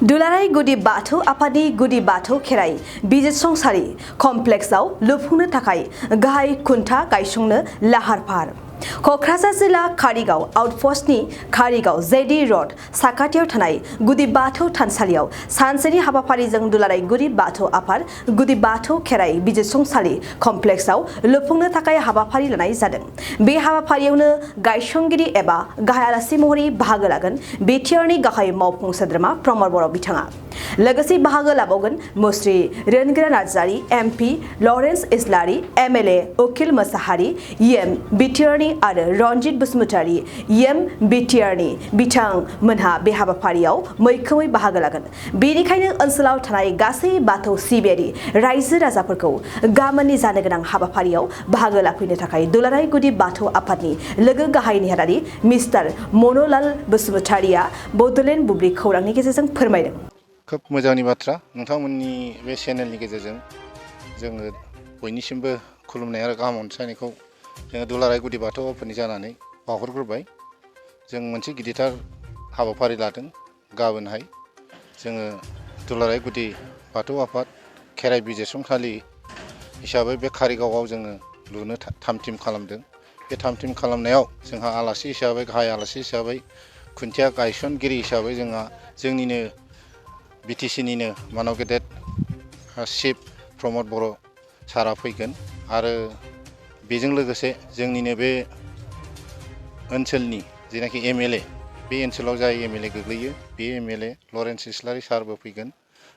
दुलाराय गुदि बाथौ आफादनि गुदि बाथौ खेराइ बिजिरसंसालि कमप्लेक्सआव लुफुंनो थाखाय गाहाय खुन्था गायसंनो लाहार फाहार क'क्राझार जिल्ला कारिगाव आउटपस्टनि कारिगाव जेडी रड साखाथियाव थानाय गुदि बाथौ थानसालियाव सानसेनि हाबाफारिजों दुलाराय गुदि बाथौ आफाद गुदि बाथौ खेराइ बिजिरसंसालि कमप्लेक्सआव लुफुंनो थाखाय हाबाफारि लानाय जादों। बे हाबाफारियावनो गायसनगिरि एबा गाहाय आलासि महरै बाहागो लागोन बिटिआरनि गाहाय मावफुं सोद्रोमा प्रमद बर' बिथाङा। लोगोसे बाहागो लाबावगोन मुस्रि रेनगोरा नार्जारि एमपि लरेन्स इस्लारि एमएलए उकिल मोसाहारि इएम बिटिआरनि आरो रनजित बसुमतारि इएम बिटिआरनि बिथांमोनहा बे हाबाफारियाव मैखोमै बाहागो लागोन। बेनिखायनो ओनसोलाव थानाय गासै बाथौ सिबियारि रायजो राजाफोरखौ गाबोननि जानो गोनां हाबाफारियाव बाहागो लाफैनो थाखाय दुलाराय गुदि बाथौ आफादनि लोगो गाहाय नेहाथारि मिस्टार मन'लाल बसुमतारिया बड'लेण्ड बुब्लि खौरांनि गेजेरजों फोरमायदों। खोब मोजांनि बाथ्रा नोंथांमोननि बे चेनेलनि गेजेरजों जोङो बयनिसिमबो खुलुमनाय आरो गाहाम अनसायनायखौ जोङो दुलाराय गुदि बाथौ आफादनि जानानै बावहरग्रोबाय। जों मोनसे गिदिरथार हाबाफारि लादों गाबोनहाय जोङो दुलाराय गुदि बाथौ आफाद खेराइ बिजिरसंसालि हिसाबै बे कारिगावआव जोङो लुनो थाम-थिम खालामदों। बे थाम-थिम खालामनायाव जोंहा आलासि हिसाबै गाहाय आलासि हिसाबै खुन्थिया गायसनगिरि हिसाबै जोंहा जोंनिनो बिटिसिनिनो मानव गेदेर चिफ प्रमद बर' सारा फैगोन आरो बेजों लोगोसे जोंनिनो बे ओनसोलनि जेनाखि एमएलए बे ओनसोलाव जाय एमएलए गोग्लैयो बे एमएलए लरेन्स इस्लारि सारबो फैगोन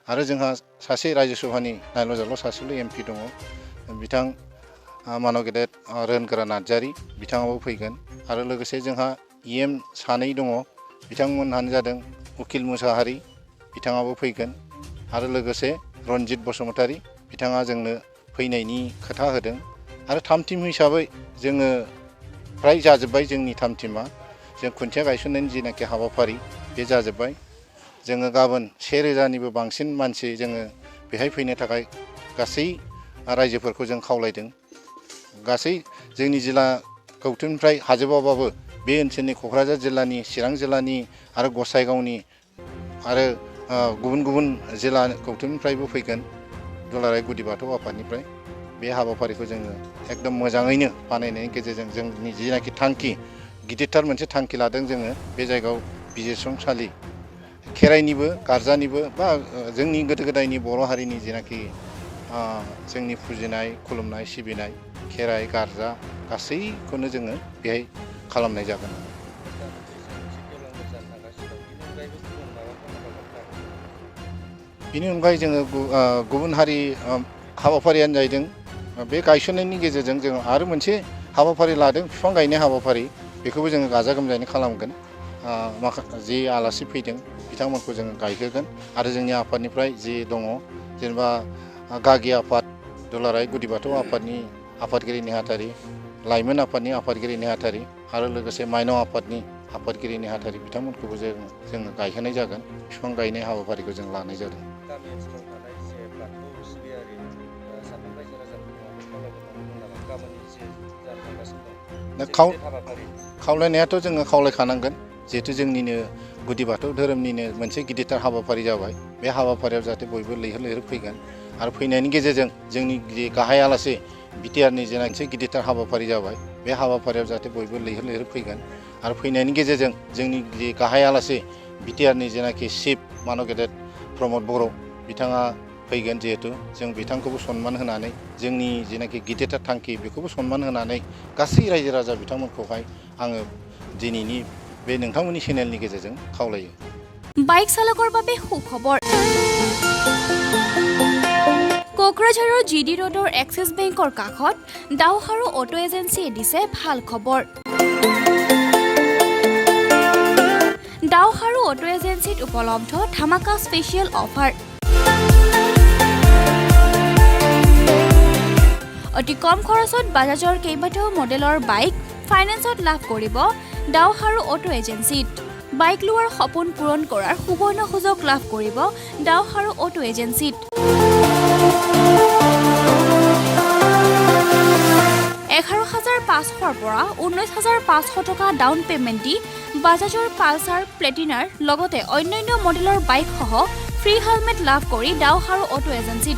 आरो जोंहा सासे रायजो सभानि नायल' जाल' सासेल' एमपि दङ बिथां मानव गेदेर रेनगोरा नार्जारि बिथाङाबो फैगोन आरो लोगोसे जोंहा इएम सानै दङ बिथांमोनहानो जादों उकिल मोसाहारि बिथाङाबो फैगोन आरो लोगोसे रनजित बसुमतारि बिथाङा जोंनो फैनायनि खोथा होदों आरो थाम-थिम हिसाबै जोङो फ्राय जाजोब्बाय जोंनि थाम-थिमा जों खुन्थिया गायसननायनि जेनाखि हाबाफारि बे जाजोब्बाय। जोङो गाबोन 1000निबो बांसिन मानसि जोङो बेहाय फैनो थाखाय गासै रायजोफोरखौ जों खावलायदों। गासै जोंनि जिल्ला गौथुमनिफ्राय हाजोबाबाबो बे ओनसोलनि क'क्राझार जिल्लानि चिरां जिल्लानि आरो गसाइगावनि आरो गुबुन गुबुन जिल्ला गौथुमनिफ्रायबो फैगोन दुलाराय गुदि बाथौ आफादनिफ्राय बे हाबाफारिखौ जोङो एकदम मोजाङैनो बानायनायनि गेजेरजों जोंनि जिनाखि थांखि गिदिरथार मोनसे थांखि लादों जोङो बे जायगायाव बिजिरसंसालि खेराइनिबो गारजानिबो बा जोंनि गोदो गोदायनि बर' हारिनि जेनाखि जोंनि फुजिनाय खुलुमनाय सिबिनाय खेराइ गारजा गासैखौनो जोङो बेहाय खालामनाय जागोन। बेनि अनगायै जोङो गुबुन हारि हाबाफारियानो जाहैदों बे गायसननायनि गेजेरजों जों आरो मोनसे हाबाफारि लादों बिफां गायनाय हाबाफारि बेखौबो जोङो गाजा गोमजायैनो खालामगोन। जि आलासि फैदों बिथांमोनखौ जोङो गायहोगोन आरो जोंनि आफादनिफ्राय जि दङ जेनेबा गागि आफाद दुलाराय गुदि बाथौ आफादनि आफादगिरि नेहाथारि लाइमोन आफादनि आफादगिरि नेहाथारि आरो लोगोसे माइनाव आफादनि आफादगिरि नेहाथारि बिथांमोनखौबो जोङो गायहोनाय जागोन। बिफां गायनाय हाबाफारिखौ जों लानाय जादों। गामि ओनसोलाव थानाय जे बाथौ सिबियारि साफ्रोम रायजो राजाफोरखौ खावलायहरनानै दं नामा गाबोननि जे जानो थांगासिनो दं हाबाफारि खावलायनायाथ' जोङो खावलायखानांगोन जिहेतु जोंनिनो गुदि बाथौ धोरोमनिनो मोनसे गिदिरथार हाबाफारि जाबाय बे हाबाफारियाव जाहाथे बयबो लैहोर लैहोर फैगोन आरो फैनायनि गेजेरजों जोंनि गाहाय आलासि बिटिआरनि जेना मोनसे गिदिरथार हाबाफारि जाबाय बे हाबाफारियाव जाहाथे बयबो लैहोर लैहोर फैगोन आरो फैनायनि गेजेरजों जोंनि गाहाय आलासि बिटिआरनि जेनाखि चिफ मानव गेदेर प्रमद बर' बिथाङा फैगोन जिहेतु जों बिथांखौबो सनमान होनानै जोंनि जेनाखि गिदिरथार थांखि बेखौबो सनमान होनानै गासै रायजो राजा बिथांमोनखौहाय आङो दिनैनि बे नोंथांमोननि चेनेलनि गेजेरजों खावलायो। বাইক চালকৰ বাবে সুখবৰ। কোকৰাঝাৰৰ জিডি ৰোডৰ এক্সিছ বেংকৰ কাষত দাওহাৰু অটো এজেন্সিয়ে দিছে ভাল খবৰ। দাওহাৰু অটো এজেন্সিত উপলব্ধ ধামাকা স্পেচিয়েল অফাৰ। অতি কম খৰচত বাজাজৰ কেইবাটাও মডেলৰ বাইক ফাইনেন্সত লাভ কৰিব দাওহাৰু অটো এজেন্সিত। বাইক লোৱাৰ সপোন পূৰণ কৰাৰ সুবৰ্ণ সুযোগ লাভ কৰিব দাওহাৰু অটো এজেন্সিত। 11,500ৰ পৰা 19,500 টকা ডাউন পেমেণ্ট দি বাজাজৰ পালচাৰ প্লেটিনাৰ লগতে অন্যান্য মডেলৰ বাইকসহ ফ্ৰী হেলমেট লাভ কৰি ডাওহাৰু অটো এজেন্সিত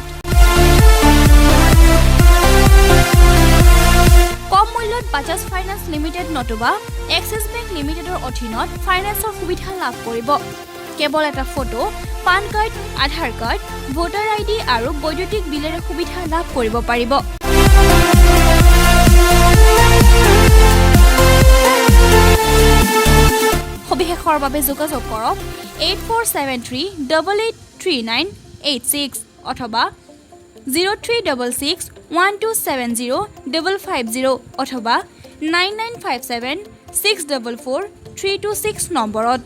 কম মূল্যত বাজাজ ফাইনেন্স লিমিটেড নতুবা এক্সিছ বেংক লিমিটেডৰ অধীনত ফাইনেন্সৰ সুবিধা লাভ কৰিব কেৱল এটা ফটো পান কাৰ্ড আধাৰ কাৰ্ড ভোটাৰ আইডি আৰু বৈদ্যুতিক বিলেৰে সুবিধা লাভ কৰিব পাৰিব সবিশেষৰ বাবে যোগাযোগ কৰক 8473883986 অথবা 0366127050 অথবা 9957644326 নম্বৰত